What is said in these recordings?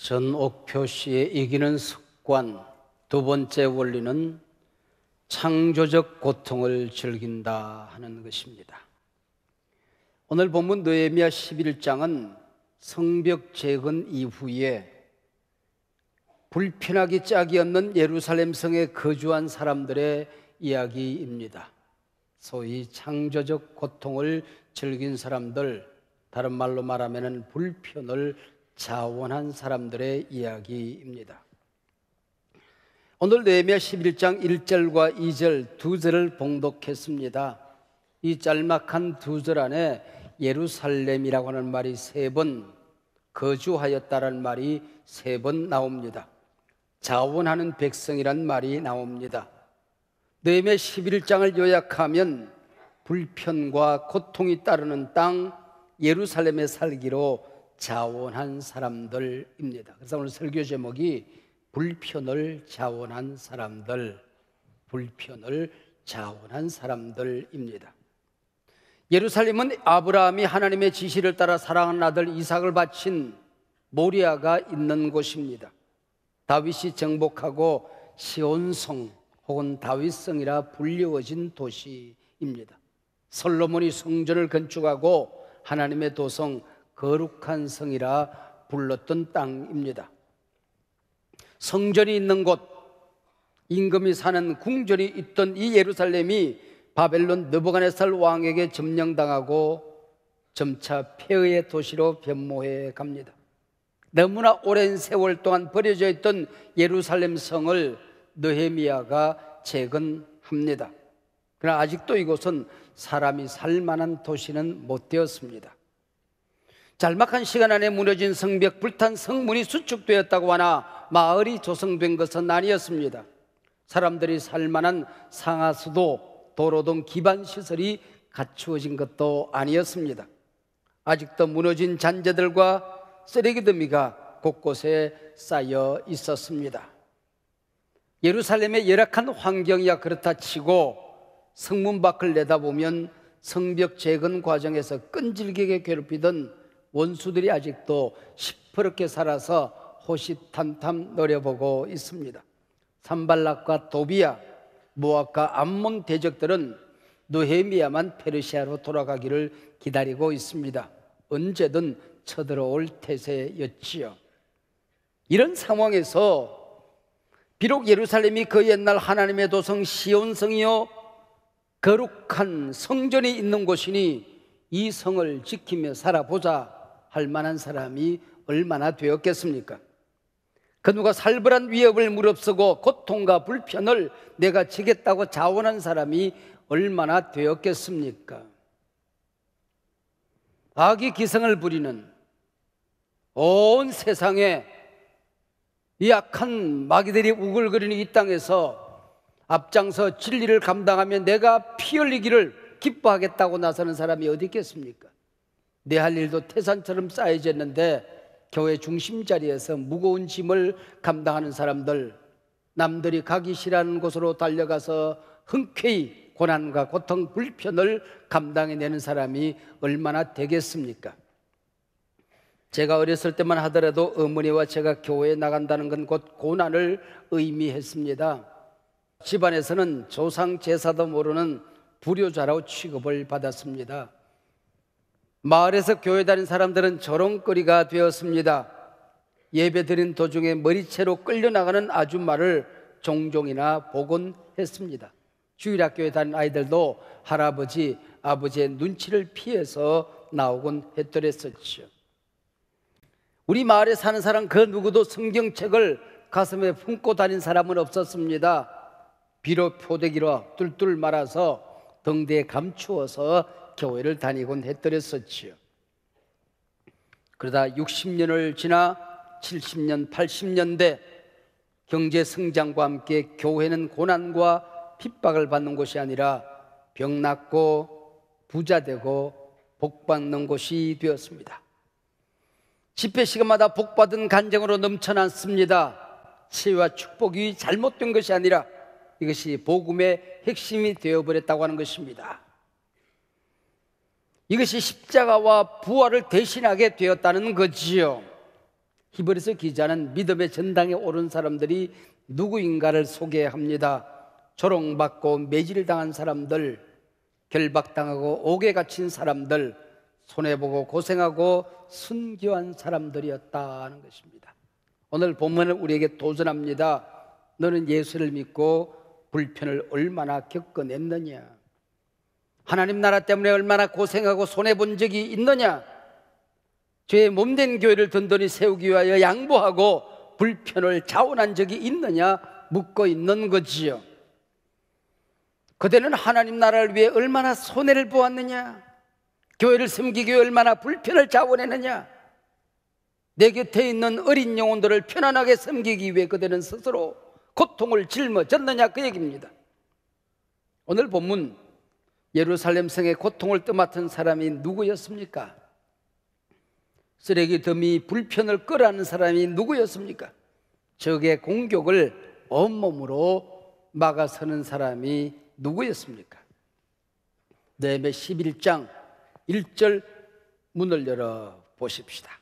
전옥표 씨의 이기는 습관, 두 번째 원리는 창조적 고통을 즐긴다 하는 것입니다. 오늘 본문 느헤미야 11장은 성벽 재건 이후에 불편하기 짝이 없는 예루살렘 성에 거주한 사람들의 이야기입니다. 소위 창조적 고통을 즐긴 사람들, 다른 말로 말하면 불편을 자원한 사람들의 이야기입니다. 오늘 느헤미야 11장 1절과 2절 두 절을 봉독했습니다. 이 짤막한 두 절 안에 예루살렘이라고 하는 말이 3번, 거주하였다라는 말이 3번 나옵니다. 자원하는 백성이란 말이 나옵니다. 느헤미야 11장을 요약하면 불편과 고통이 따르는 땅 예루살렘에 살기로 자원한 사람들입니다. 그래서 오늘 설교 제목이 불편을 자원한 사람들, 불편을 자원한 사람들입니다. 예루살렘은 아브라함이 하나님의 지시를 따라 사랑하는 아들 이삭을 바친 모리아가 있는 곳입니다. 다윗이 정복하고 시온성 혹은 다윗성이라 불리워진 도시입니다. 솔로몬이 성전을 건축하고 하나님의 도성 거룩한 성이라 불렀던 땅입니다. 성전이 있는 곳, 임금이 사는 궁전이 있던 이 예루살렘이 바벨론 느부갓네살 왕에게 점령당하고 점차 폐허의 도시로 변모해 갑니다. 너무나 오랜 세월 동안 버려져 있던 예루살렘 성을 느헤미야가 재건합니다. 그러나 아직도 이곳은 사람이 살 만한 도시는 못 되었습니다. 짤막한 시간 안에 무너진 성벽, 불탄 성문이 수축되었다고 하나 마을이 조성된 것은 아니었습니다. 사람들이 살만한 상하수도, 도로 등 기반 시설이 갖추어진 것도 아니었습니다. 아직도 무너진 잔재들과 쓰레기 더미가 곳곳에 쌓여 있었습니다. 예루살렘의 열악한 환경이야 그렇다 치고 성문 밖을 내다보면 성벽 재건 과정에서 끈질기게 괴롭히던 원수들이 아직도 시퍼렇게 살아서 호시탐탐 노려보고 있습니다. 산발락과 도비야, 모압과 암몬 대적들은 느헤미야만 페르시아로 돌아가기를 기다리고 있습니다. 언제든 쳐들어올 태세였지요. 이런 상황에서 비록 예루살렘이 그 옛날 하나님의 도성 시온성이요 거룩한 성전이 있는 곳이니 이 성을 지키며 살아보자 할 만한 사람이 얼마나 되었겠습니까? 그 누가 살벌한 위협을 무릅쓰고 고통과 불편을 내가 지겠다고 자원한 사람이 얼마나 되었겠습니까? 악이 기승을 부리는 온 세상에 이 악한 마귀들이 우글거리는 이 땅에서 앞장서 진리를 감당하며 내가 피 흘리기를 기뻐하겠다고 나서는 사람이 어디 있겠습니까? 내 할 일도 태산처럼 쌓여졌는데 교회 중심 자리에서 무거운 짐을 감당하는 사람들, 남들이 가기 싫어하는 곳으로 달려가서 흔쾌히 고난과 고통, 불편을 감당해내는 사람이 얼마나 되겠습니까? 제가 어렸을 때만 하더라도 어머니와 제가 교회에 나간다는 건 곧 고난을 의미했습니다. 집안에서는 조상 제사도 모르는 불효자라고 취급을 받았습니다. 마을에서 교회 다닌 사람들은 조롱거리가 되었습니다. 예배 드린 도중에 머리채로 끌려나가는 아줌마를 종종이나 보곤 했습니다. 주일학교에 다닌 아이들도 할아버지, 아버지의 눈치를 피해서 나오곤 했더랬었죠. 우리 마을에 사는 사람 그 누구도 성경책을 가슴에 품고 다닌 사람은 없었습니다. 비로 표대기로 뚫뚫 말아서 등대에 감추어서 교회를 다니곤 했더랬었지요. 그러다 60년을 지나 70년, 80년대 경제 성장과 함께 교회는 고난과 핍박을 받는 곳이 아니라 병 낫고 부자 되고 복 받는 곳이 되었습니다. 집회 시간마다 복 받은 간증으로 넘쳐났습니다. 치유와 축복이 잘못된 것이 아니라 이것이 복음의 핵심이 되어버렸다고 하는 것입니다. 이것이 십자가와 부활을 대신하게 되었다는 거지요. 히브리서 기자는 믿음의 전당에 오른 사람들이 누구인가를 소개합니다. 조롱받고 매질당한 사람들, 결박당하고 옥에 갇힌 사람들, 손해보고 고생하고 순교한 사람들이었다는 것입니다. 오늘 본문은 우리에게 도전합니다. 너는 예수를 믿고 불편을 얼마나 겪어냈느냐? 하나님 나라 때문에 얼마나 고생하고 손해본 적이 있느냐? 죄의 몸된 교회를 든든히 세우기 위하여 양보하고 불편을 자원한 적이 있느냐? 묻고 있는 거지요. 그대는 하나님 나라를 위해 얼마나 손해를 보았느냐? 교회를 섬기기 위해 얼마나 불편을 자원했느냐? 내 곁에 있는 어린 영혼들을 편안하게 섬기기 위해 그대는 스스로 고통을 짊어졌느냐? 그 얘기입니다. 오늘 본문 예루살렘 성의 고통을 떠맡은 사람이 누구였습니까? 쓰레기 더미 불편을 끌어안는 사람이 누구였습니까? 적의 공격을 온몸으로 막아서는 사람이 누구였습니까? 느헤미야 11장 1절 문을 열어 보십시다.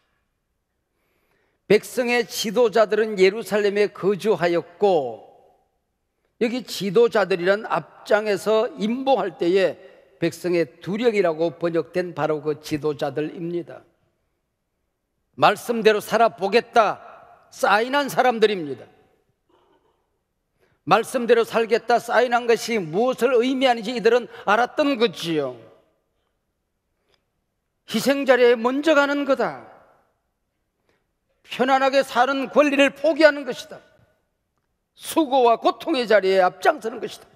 백성의 지도자들은 예루살렘에 거주하였고, 여기 지도자들이란 앞장에서 임봉할 때에 백성의 두령이라고 번역된 바로 그 지도자들입니다. 말씀대로 살아보겠다 사인한 사람들입니다. 말씀대로 살겠다 사인한 것이 무엇을 의미하는지 이들은 알았던 거지요. 희생 자리에 먼저 가는 거다. 편안하게 사는 권리를 포기하는 것이다. 수고와 고통의 자리에 앞장서는 것이다.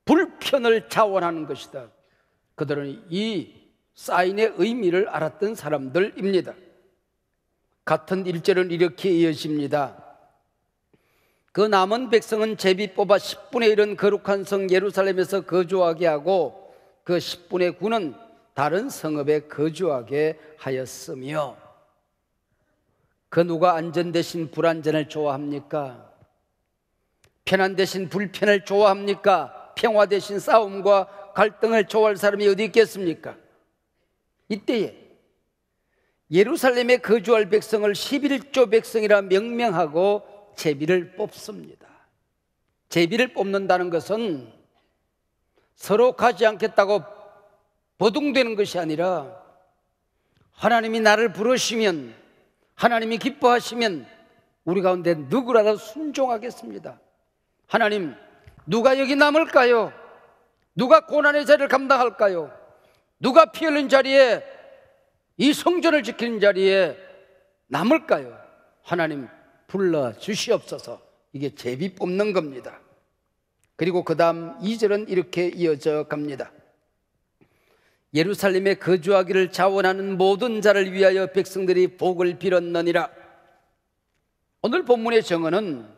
불편을 자원하는 것이다. 그들은 이 사인의 의미를 알았던 사람들입니다. 같은 1절은 이렇게 이어집니다. 그 남은 백성은 제비 뽑아 10분의 1은 거룩한 성 예루살렘에서 거주하게 하고 그 10분의 9는 다른 성읍에 거주하게 하였으며, 그 누가 안전 대신 불안전을 좋아합니까? 편안 대신 불편을 좋아합니까? 평화 대신 싸움과 갈등을 좋아할 사람이 어디 있겠습니까? 이때에 예루살렘에 거주할 백성을 11조 백성이라 명명하고 제비를 뽑습니다. 제비를 뽑는다는 것은 서로 가지 않겠다고 버둥대는 것이 아니라, 하나님이 나를 부르시면, 하나님이 기뻐하시면 우리 가운데 누구라도 순종하겠습니다. 하나님, 누가 여기 남을까요? 누가 고난의 자리를 감당할까요? 누가 피 흘린 자리에, 이 성전을 지키는 자리에 남을까요? 하나님 불러주시옵소서. 이게 제비 뽑는 겁니다. 그리고 그 다음 2절은 이렇게 이어져 갑니다. 예루살렘에 거주하기를 자원하는 모든 자를 위하여 백성들이 복을 빌었느니라. 오늘 본문의 정언은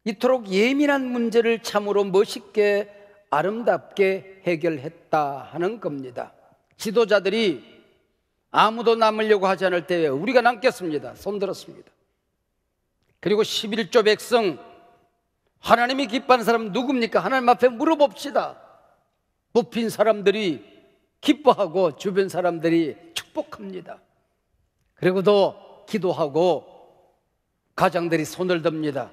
이토록 예민한 문제를 참으로 멋있게 아름답게 해결했다 하는 겁니다. 지도자들이 아무도 남으려고 하지 않을 때에 우리가 남겠습니다. 손들었습니다. 그리고 11조 백성, 하나님이 기뻐하는 사람 누굽니까? 하나님 앞에 물어봅시다. 뽑힌 사람들이 기뻐하고 주변 사람들이 축복합니다. 그리고도 기도하고 가장들이 손을 듭니다.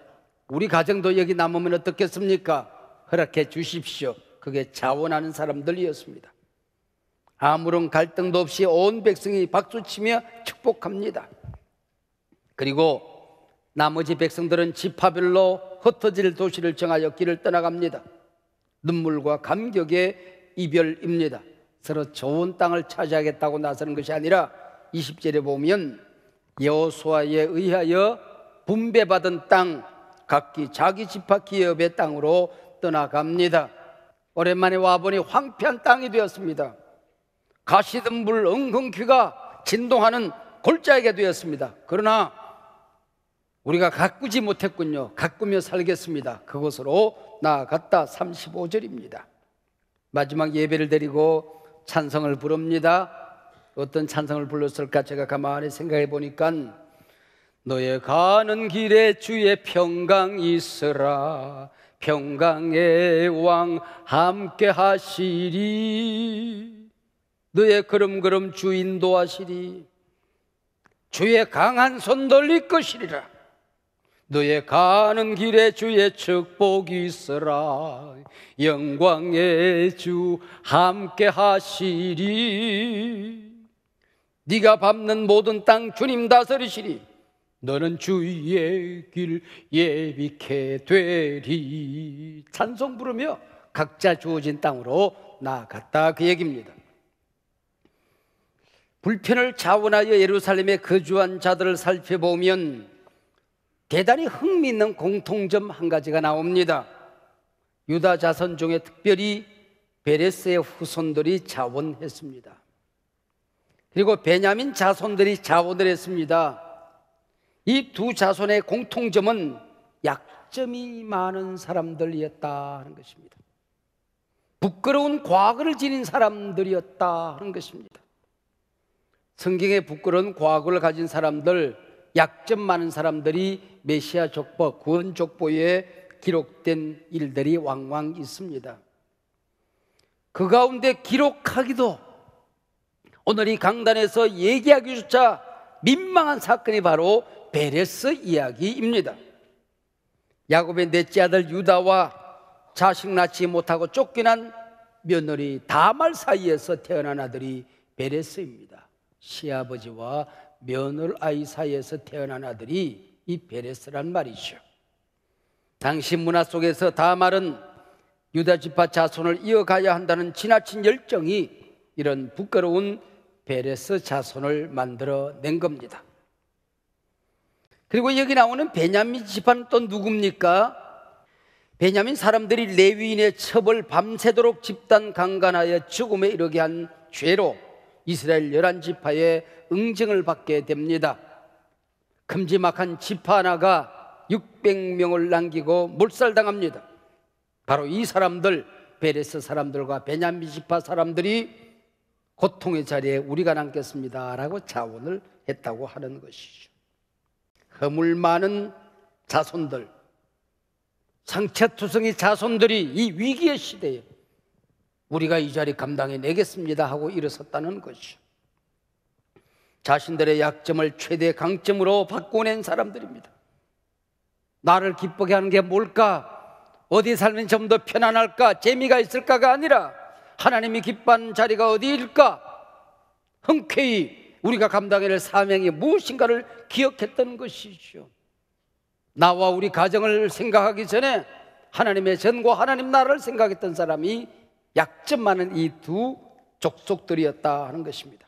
우리 가정도 여기 남으면 어떻겠습니까? 허락해 주십시오. 그게 자원하는 사람들이었습니다. 아무런 갈등도 없이 온 백성이 박수치며 축복합니다. 그리고 나머지 백성들은 지파별로 흩어질 도시를 정하여 길을 떠나갑니다. 눈물과 감격의 이별입니다. 서로 좋은 땅을 차지하겠다고 나서는 것이 아니라 20절에 보면 여호수아에 의하여 분배받은 땅, 각기 자기 지파 기업의 땅으로 떠나갑니다. 오랜만에 와보니 황폐한 땅이 되었습니다. 가시덤불 엉겅퀴가 진동하는 골짜기가 되었습니다. 그러나 우리가 가꾸지 못했군요. 가꾸며 살겠습니다. 그곳으로 나아갔다. 35절입니다. 마지막 예배를 드리고 찬성을 부릅니다. 어떤 찬성을 불렀을까 제가 가만히 생각해 보니까, 너의 가는 길에 주의 평강 있으라, 평강의 왕 함께 하시리, 너의 걸음걸음 주 인도하시리. 주의 강한 손 돌릴 것이리라. 너의 가는 길에 주의 축복이 있으라. 영광의 주 함께 하시리. 네가 밟는 모든 땅 주님 다스리시리. 너는 주의 길 예비케 되리. 찬송 부르며 각자 주어진 땅으로 나아갔다, 그 얘기입니다. 불편을 자원하여 예루살렘에 거주한 자들을 살펴보면 대단히 흥미있는 공통점 한 가지가 나옵니다. 유다 자손 중에 특별히 베레스의 후손들이 자원했습니다. 그리고 베냐민 자손들이 자원을 했습니다. 이 두 자손의 공통점은 약점이 많은 사람들이었다 하는 것입니다. 부끄러운 과거를 지닌 사람들이었다 하는 것입니다. 성경에 부끄러운 과거를 가진 사람들, 약점 많은 사람들이 메시아 족보, 구원 족보에 기록된 일들이 왕왕 있습니다. 그 가운데 기록하기도 오늘 이 강단에서 얘기하기조차 민망한 사건이 바로 베레스 이야기입니다. 야곱의 넷째 아들 유다와 자식 낳지 못하고 쫓겨난 며느리 다말 사이에서 태어난 아들이 베레스입니다. 시아버지와 며느라이 사이에서 태어난 아들이 이 베레스란 말이죠. 당시 문화 속에서 다말은 유다 지파 자손을 이어가야 한다는 지나친 열정이 이런 부끄러운 베레스 자손을 만들어낸 겁니다. 그리고 여기 나오는 베냐민 지파는 또 누굽니까? 베냐민 사람들이 레위인의 첩을 밤새도록 집단 강간하여 죽음에 이르게 한 죄로 이스라엘 11지파의 응징을 받게 됩니다. 큼지막한 지파 하나가 600명을 남기고 몰살당합니다. 바로 이 사람들, 베레스 사람들과 베냐민 지파 사람들이 고통의 자리에 우리가 남겠습니다 라고 자원을 했다고 하는 것이죠. 허물 많은 자손들, 상처투성이 자손들이 이 위기의 시대에 우리가 이 자리 감당해내겠습니다 하고 일어섰다는 것이죠. 자신들의 약점을 최대 강점으로 바꿔낸 사람들입니다. 나를 기쁘게 하는 게 뭘까? 어디 살면 좀 더 편안할까? 재미가 있을까가 아니라 하나님이 기뻐하는 자리가 어디일까? 흔쾌히 우리가 감당해낼 사명이 무엇인가를 기억했던 것이죠. 나와 우리 가정을 생각하기 전에 하나님의 전과 하나님 나라를 생각했던 사람이 약점 많은 이 두 족속들이었다 하는 것입니다.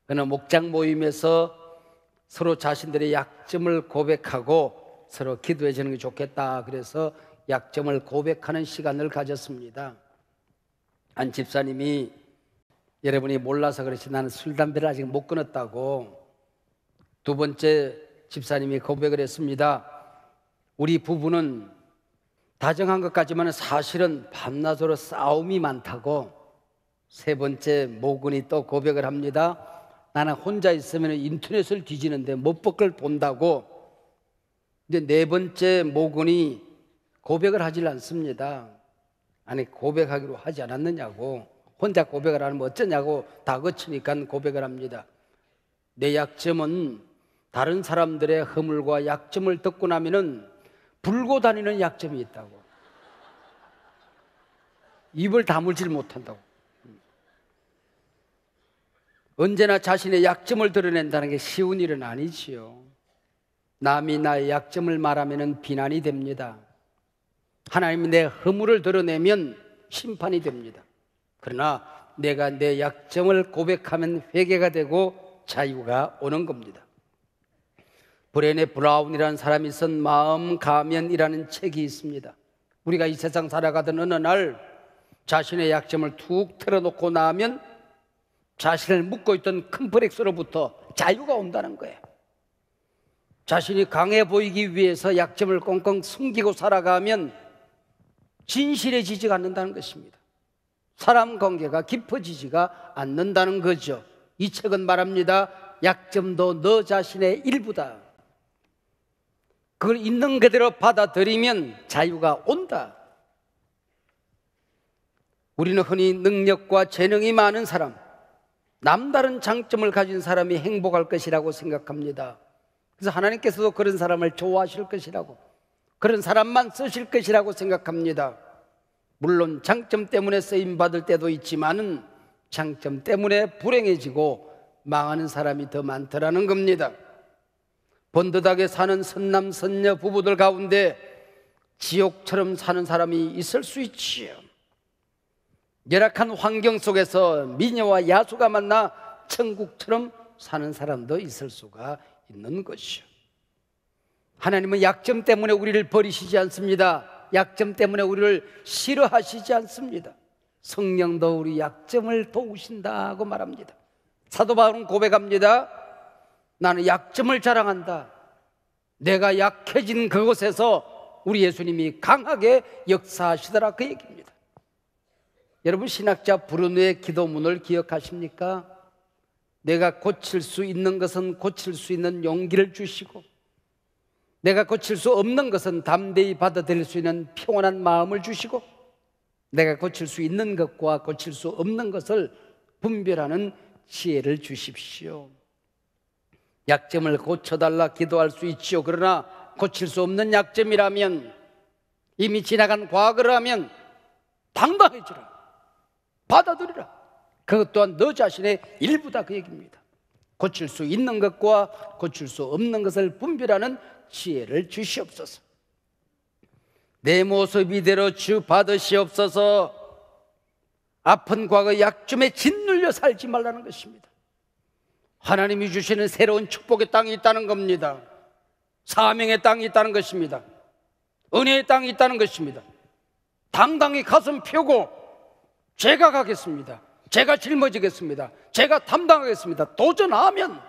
어느 목장 모임에서 서로 자신들의 약점을 고백하고 서로 기도해 주는 게 좋겠다, 그래서 약점을 고백하는 시간을 가졌습니다. 한 집사님이, 여러분이 몰라서 그렇지 나는 술, 담배를 아직 못 끊었다고, 두 번째 집사님이 고백을 했습니다. 우리 부부는 다정한 것 같지만 사실은 밤낮으로 싸움이 많다고. 세 번째 모군이 또 고백을 합니다. 나는 혼자 있으면 인터넷을 뒤지는데 못 볼 걸 본다고. 근데 네 번째 모군이 고백을 하질 않습니다. 아니, 고백하기로 하지 않았느냐고. 혼자 고백을 하면 어쩌냐고 다그치니까 고백을 합니다. 내 약점은 다른 사람들의 허물과 약점을 듣고 나면은 불고 다니는 약점이 있다고. 입을 다물질 못한다고. 언제나 자신의 약점을 드러낸다는 게 쉬운 일은 아니지요. 남이 나의 약점을 말하면 비난이 됩니다. 하나님이 내 허물을 드러내면 심판이 됩니다. 그러나 내가 내 약점을 고백하면 회개가 되고 자유가 오는 겁니다. 브레네 브라운이라는 사람이 쓴 마음 가면이라는 책이 있습니다. 우리가 이 세상 살아가던 어느 날 자신의 약점을 툭 털어놓고 나면 자신을 묶고 있던 컴플렉스로부터 자유가 온다는 거예요. 자신이 강해 보이기 위해서 약점을 꽁꽁 숨기고 살아가면 진실해지지가 않는다는 것입니다. 사람 관계가 깊어지지가 않는다는 거죠. 이 책은 말합니다. 약점도 너 자신의 일부다. 그걸 있는 그대로 받아들이면 자유가 온다. 우리는 흔히 능력과 재능이 많은 사람, 남다른 장점을 가진 사람이 행복할 것이라고 생각합니다. 그래서 하나님께서도 그런 사람을 좋아하실 것이라고, 그런 사람만 쓰실 것이라고 생각합니다. 물론 장점 때문에 쓰임받을 때도 있지만은 장점 때문에 불행해지고 망하는 사람이 더 많더라는 겁니다. 번듯하게 사는 선남 선녀 부부들 가운데 지옥처럼 사는 사람이 있을 수 있지요. 열악한 환경 속에서 미녀와 야수가 만나 천국처럼 사는 사람도 있을 수가 있는 것이요. 하나님은 약점 때문에 우리를 버리시지 않습니다. 약점 때문에 우리를 싫어하시지 않습니다. 성령도 우리 약점을 도우신다고 말합니다. 사도 바울은 고백합니다. 나는 약점을 자랑한다. 내가 약해진 그곳에서 우리 예수님이 강하게 역사하시더라, 그 얘기입니다. 여러분, 신학자 브루노의 기도문을 기억하십니까? 내가 고칠 수 있는 것은 고칠 수 있는 용기를 주시고, 내가 고칠 수 없는 것은 담대히 받아들일 수 있는 평온한 마음을 주시고, 내가 고칠 수 있는 것과 고칠 수 없는 것을 분별하는 지혜를 주십시오. 약점을 고쳐달라 기도할 수 있지요. 그러나 고칠 수 없는 약점이라면, 이미 지나간 과거라면 당당해지라, 받아들이라. 그것 또한 너 자신의 일부다, 그 얘기입니다. 고칠 수 있는 것과 고칠 수 없는 것을 분별하는 지혜를 주시옵소서. 내 모습 이대로 주 받으시옵소서. 아픈 과거 약점에 짓눌려 살지 말라는 것입니다. 하나님이 주시는 새로운 축복의 땅이 있다는 겁니다. 사명의 땅이 있다는 것입니다. 은혜의 땅이 있다는 것입니다. 당당히 가슴 펴고 제가 가겠습니다, 제가 짊어지겠습니다, 제가 담당하겠습니다, 도전하면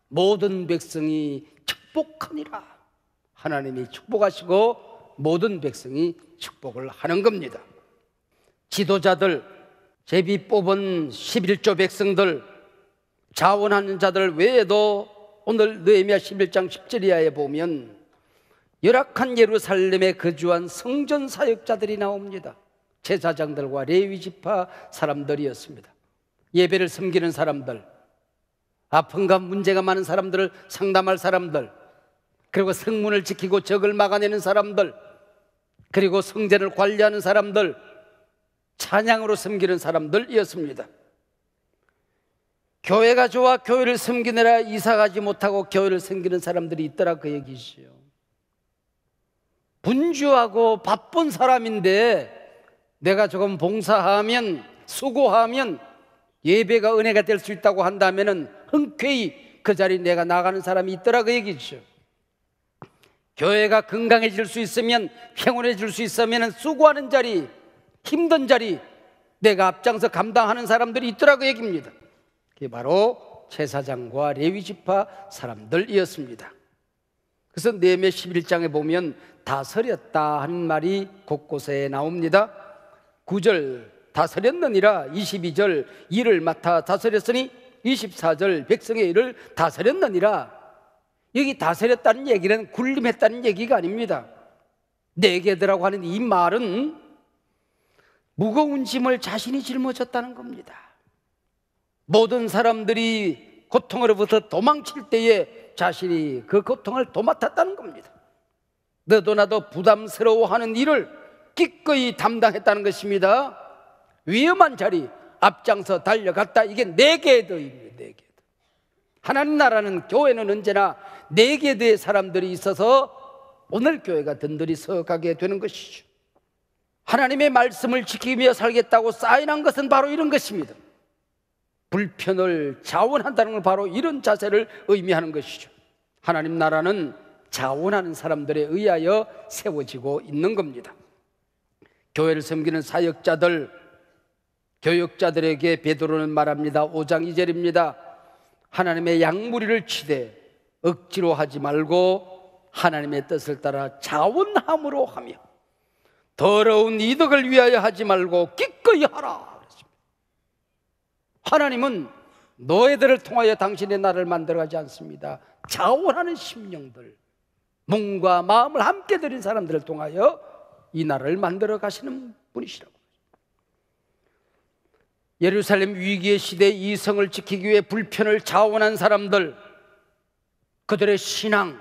모든 백성이 축복하니라. 하나님이 축복하시고 모든 백성이 축복을 하는 겁니다. 지도자들, 제비 뽑은 11조 백성들, 자원하는 자들 외에도 오늘 느헤미야 11장 10절 이하에 보면 열악한 예루살렘에 거주한 성전 사역자들이 나옵니다. 제사장들과 레위 지파 사람들이었습니다. 예배를 섬기는 사람들, 아픔과 문제가 많은 사람들을 상담할 사람들, 그리고 성문을 지키고 적을 막아내는 사람들, 그리고 성전을 관리하는 사람들, 찬양으로 섬기는 사람들이었습니다. 교회가 좋아 교회를 섬기느라 이사가지 못하고 교회를 섬기는 사람들이 있더라, 그 얘기시요. 분주하고 바쁜 사람인데 내가 조금 봉사하면, 수고하면 예배가 은혜가 될 수 있다고 한다면 흔쾌히 그 자리에 내가 나가는 사람이 있더라, 그 얘기죠. 교회가 건강해질 수 있으면, 평온해질 수 있으면 수고하는 자리, 힘든 자리 내가 앞장서 감당하는 사람들이 있더라, 그 얘기입니다. 그게 바로 제사장과 레위 지파 사람들이었습니다. 그래서 느헤미야 11장에 보면 다스렸다 하는 말이 곳곳에 나옵니다. 9절 다스렸느니라, 22절 일을 맡아 다스렸으니, 24절 백성의 일을 다스렸느니라. 여기 다스렸다는 얘기는 군림했다는 얘기가 아닙니다. 내게더라고 하는 이 말은 무거운 짐을 자신이 짊어졌다는 겁니다. 모든 사람들이 고통으로부터 도망칠 때에 자신이 그 고통을 도맡았다는 겁니다. 너도 나도 부담스러워하는 일을 기꺼이 담당했다는 것입니다. 위험한 자리 앞장서 달려갔다. 이게 네게더입니다. 네게더. 하나님 나라는, 교회는 언제나 네게더의 사람들이 있어서 오늘 교회가 든든히 서가게 되는 것이죠. 하나님의 말씀을 지키며 살겠다고 사인한 것은 바로 이런 것입니다. 불편을 자원한다는 건 바로 이런 자세를 의미하는 것이죠. 하나님 나라는 자원하는 사람들에 의하여 세워지고 있는 겁니다. 교회를 섬기는 사역자들, 교역자들에게 베드로는 말합니다. 5장 2절입니다. 하나님의 양무리를 치되 억지로 하지 말고 하나님의 뜻을 따라 자원함으로 하며 더러운 이득을 위하여 하지 말고 기꺼이 하라. 하나님은 너희들을 통하여 당신의 나라를 만들어가지 않습니다. 자원하는 심령들, 몸과 마음을 함께 드린 사람들을 통하여 이 나라를 만들어 가시는 분이시라고. 예루살렘 위기의 시대에 이 성을 지키기 위해 불편을 자원한 사람들, 그들의 신앙,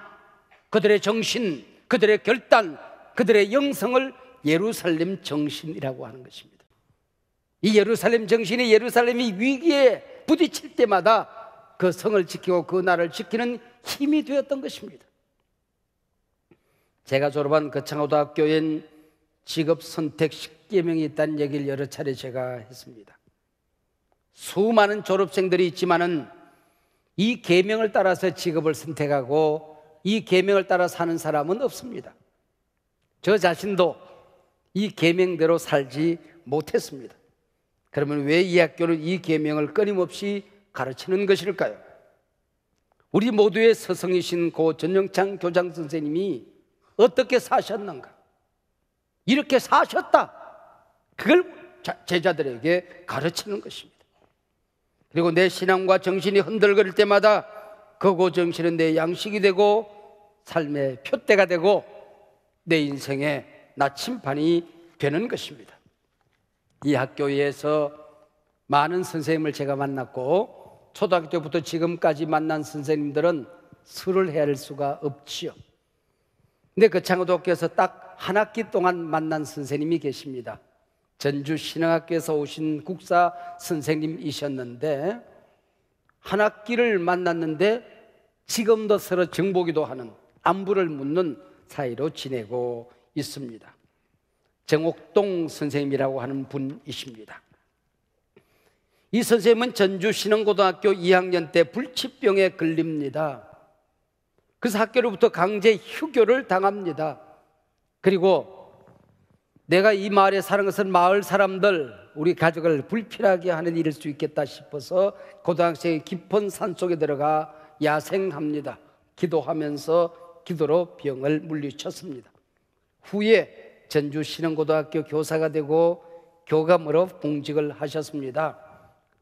그들의 정신, 그들의 결단, 그들의 영성을 예루살렘 정신이라고 하는 것입니다. 이 예루살렘 정신이 예루살렘이 위기에 부딪힐 때마다 그 성을 지키고 그 나라를 지키는 힘이 되었던 것입니다. 제가 졸업한 거창고등학교엔 직업 선택 10계명이 있다는 얘기를 여러 차례 제가 했습니다. 수많은 졸업생들이 있지만은 이 계명을 따라서 직업을 선택하고 이 계명을 따라 사는 사람은 없습니다. 저 자신도 이 계명대로 살지 못했습니다. 그러면 왜 이 학교는 이 계명을 끊임없이 가르치는 것일까요? 우리 모두의 스승이신 고 전영창 교장 선생님이 어떻게 사셨는가? 이렇게 사셨다. 그걸 제자들에게 가르치는 것입니다. 그리고 내 신앙과 정신이 흔들거릴 때마다 그 정신은 내 양식이 되고 삶의 표대가 되고 내 인생의 나침반이 되는 것입니다. 이 학교에서 많은 선생님을 제가 만났고 초등학교 때부터 지금까지 만난 선생님들은 술을 헤아릴 수가 없지요. 근데 거창고등학교에서 딱 한 학기 동안 만난 선생님이 계십니다. 전주신흥학교에서 오신 국사 선생님이셨는데 한 학기를 만났는데 지금도 서로 정보기도 하는, 안부를 묻는 사이로 지내고 있습니다. 정옥동 선생님이라고 하는 분이십니다. 이 선생님은 전주신흥고등학교 2학년 때 불치병에 걸립니다. 그래서 학교로부터 강제 휴교를 당합니다. 그리고 내가 이 마을에 사는 것은 마을 사람들, 우리 가족을 불필요하게 하는 일일 수 있겠다 싶어서 고등학생이 깊은 산속에 들어가 야생합니다. 기도하면서 기도로 병을 물리쳤습니다. 후에 전주신흥고등학교 교사가 되고 교감으로 봉직을 하셨습니다.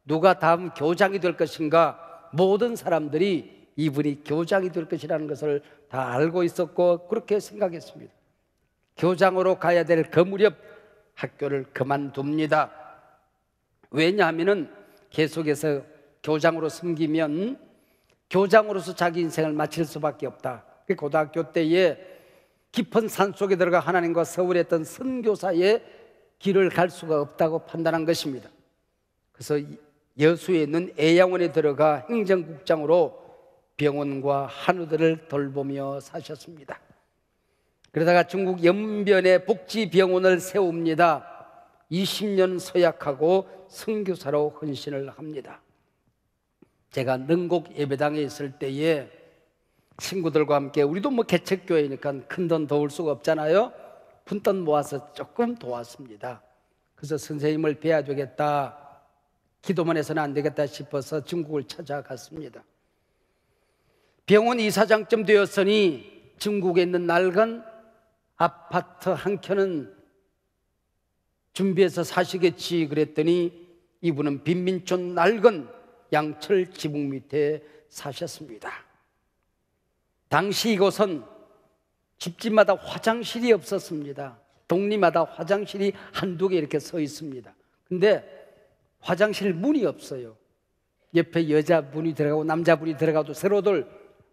누가 다음 교장이 될 것인가? 모든 사람들이 이분이 교장이 될 것이라는 것을 다 알고 있었고 그렇게 생각했습니다. 교장으로 가야 될 그 무렵 학교를 그만둡니다. 왜냐하면 계속해서 교장으로 섬기면 교장으로서 자기 인생을 마칠 수밖에 없다. 고등학교 때에 깊은 산속에 들어가 하나님과 서울했던 선교사의 길을 갈 수가 없다고 판단한 것입니다. 그래서 여수에 있는 애양원에 들어가 행정국장으로 병원과 한우들을 돌보며 사셨습니다. 그러다가 중국 연변에 복지병원을 세웁니다. 20년 서약하고 선교사로 헌신을 합니다. 제가 능곡 예배당에 있을 때에 친구들과 함께, 우리도 뭐 개척교회니까 큰 돈 도울 수가 없잖아요. 푼돈 모아서 조금 도왔습니다. 그래서 선생님을 뵈야 되겠다, 기도만 해서는 안 되겠다 싶어서 중국을 찾아갔습니다. 병원 이사장쯤 되었으니 중국에 있는 낡은 아파트 한 켠은 준비해서 사시겠지 그랬더니 이분은 빈민촌 낡은 양철 지붕 밑에 사셨습니다. 당시 이곳은 집집마다 화장실이 없었습니다. 동리마다 화장실이 한두 개 이렇게 서 있습니다. 근데 화장실 문이 없어요. 옆에 여자분이 들어가고 남자분이 들어가도 서로들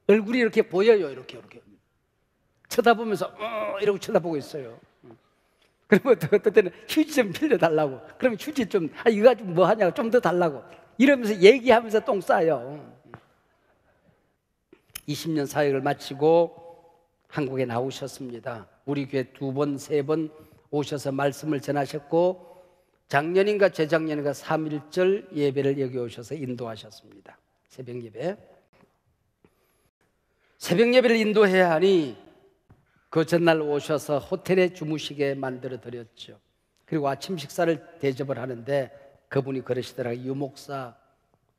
얼굴이 이렇게 보여요. 이렇게 쳐다보면서 이러고 쳐다보고 있어요. 그러면 어떤 때는 휴지 좀 빌려달라고, 그러면 휴지 좀 이거 가지고 뭐 하냐고 좀 더 달라고 이러면서 얘기하면서 똥 싸요. 20년 사역을 마치고 한국에 나오셨습니다. 우리 교회 2번, 3번 오셔서 말씀을 전하셨고 작년인가 재작년인가 3.1절 예배를 여기 오셔서 인도하셨습니다. 새벽 예배. 새벽 예배를 인도해야 하니 그 전날 오셔서 호텔에 주무시게 만들어 드렸죠. 그리고 아침 식사를 대접을 하는데 그분이 그러시더라고요. 유 목사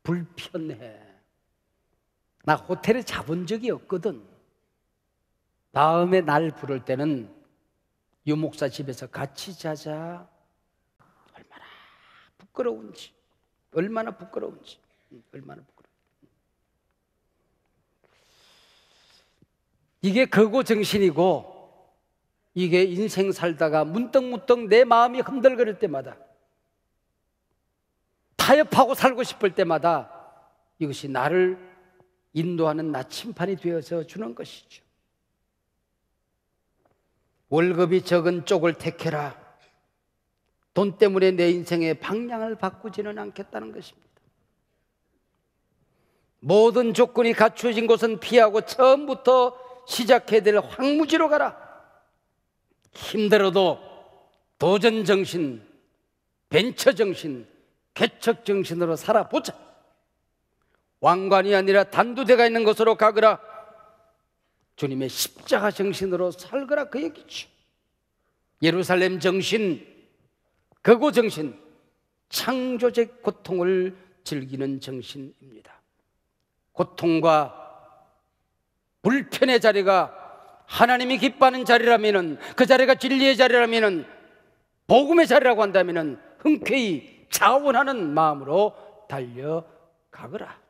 불편해. 나 호텔에 자본 적이 없거든. 다음에 날 부를 때는 유 목사 집에서 같이 자자. 얼마나 부끄러운지. 얼마나 부끄러운지. 이게 거고 정신이고, 이게 인생 살다가 문득문득 내 마음이 흔들거릴 때마다 타협하고 살고 싶을 때마다 이것이 나를 인도하는 나침판이 되어서 주는 것이죠. 월급이 적은 쪽을 택해라. 돈 때문에 내 인생의 방향을 바꾸지는 않겠다는 것입니다. 모든 조건이 갖추어진 곳은 피하고 처음부터 시작해야 될 황무지로 가라. 힘들어도 도전정신, 벤처정신, 개척정신으로 살아보자. 왕관이 아니라 단두대가 있는 곳으로 가거라. 주님의 십자가 정신으로 살거라, 그 얘기죠. 예루살렘 정신, 거고 정신, 창조적 고통을 즐기는 정신입니다. 고통과 불편의 자리가 하나님이 기뻐하는 자리라면, 그 자리가 진리의 자리라면, 복음의 자리라고 한다면 흔쾌히 자원하는 마음으로 달려가거라.